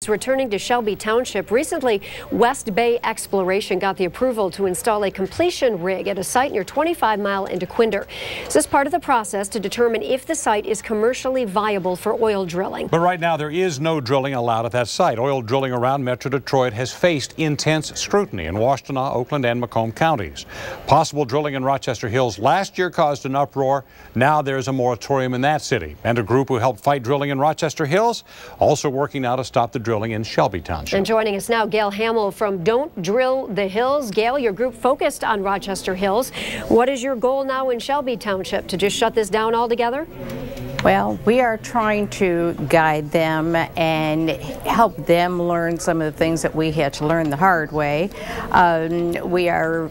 Returning to Shelby Township, recently West Bay Exploration got the approval to install a completion rig at a site near 25 Mile into Quinder. This is part of the process to determine if the site is commercially viable for oil drilling. But right now there is no drilling allowed at that site. Oil drilling around Metro Detroit has faced intense scrutiny in Washtenaw, Oakland, and Macomb counties. Possible drilling in Rochester Hills last year caused an uproar. Now there's a moratorium in that city. And a group who helped fight drilling in Rochester Hills also working now to stop the drilling in Shelby Township. And joining us now, Gail Hammil from Don't Drill the Hills. Gail, your group focused on Rochester Hills. What is your goal now in Shelby Township? To just shut this down altogether? Well, we are trying to guide them and help them learn some of the things that we had to learn the hard way. We are,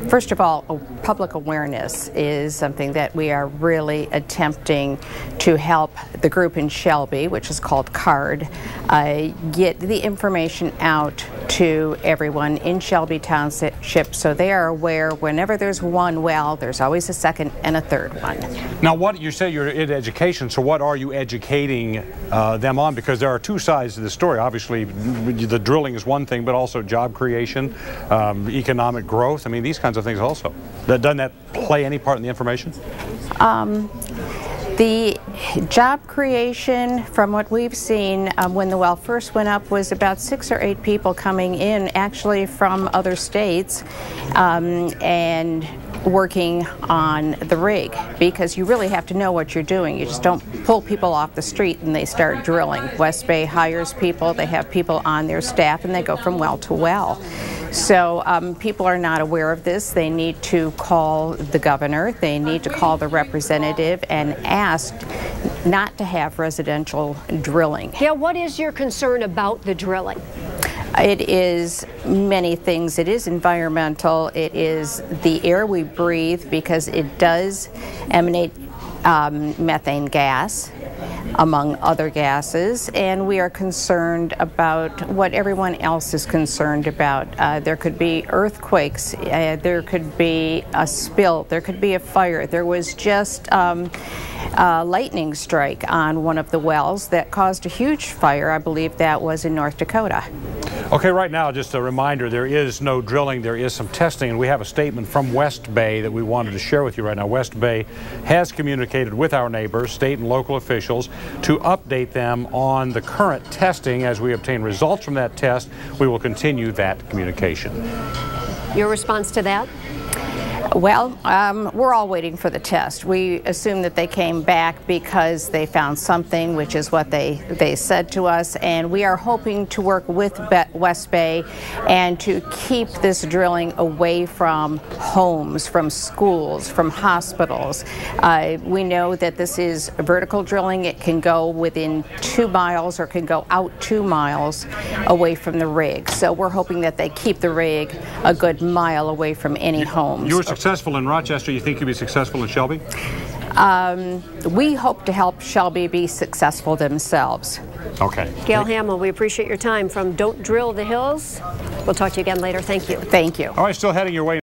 first of all, public awareness is something that we are really attempting to help the group in Shelby, which is called CARD, get the information out to everyone in Shelby Township so they are aware whenever there's one well, there's always a second and a third one. Now, what you say you're in education, so what are you educating them on? Because there are two sides to the story. Obviously, the drilling is one thing, but also job creation, economic growth. I mean, these kinds of things also. Doesn't that play any part in the information? The job creation, from what we've seen when the well first went up, was about 6 or 8 people coming in actually from other states and working on the rig, because you really have to know what you're doing. You just don't pull people off the street and they start drilling. West Bay hires people, they have people on their staff, and they go from well to well. So people are not aware of this. They need to call the governor, they need to call the representative and ask not to have residential drilling. Gail, what is your concern about the drilling? It is many things. It is environmental. It is the air we breathe, because it does emanate methane gas, among other gases, and we are concerned about what everyone else is concerned about. There could be earthquakes, there could be a spill, there could be a fire. There was just a lightning strike on one of the wells that caused a huge fire. I believe that was in North Dakota. Okay, right now, just a reminder, there is no drilling, there is some testing, and we have a statement from West Bay that we wanted to share with you right now. West Bay has communicated with our neighbors, state and local officials, to update them on the current testing. As we obtain results from that test, we will continue that communication. Your response to that? Well, we're all waiting for the test. We assume that they came back because they found something, which is what they said to us, and we are hoping to work with West Bay and to keep this drilling away from homes, from schools, from hospitals. We know that this is vertical drilling. It can go within 2 miles or can go out 2 miles away from the rig. So we're hoping that they keep the rig a good mile away from any homes. You were successful in Rochester. You think you'll be successful in Shelby? We hope to help Shelby be successful themselves. Okay. Gail Hammil, we appreciate your time from Don't Drill the Hills. We'll talk to you again later. Thank you. Thank you. All right, still heading your way.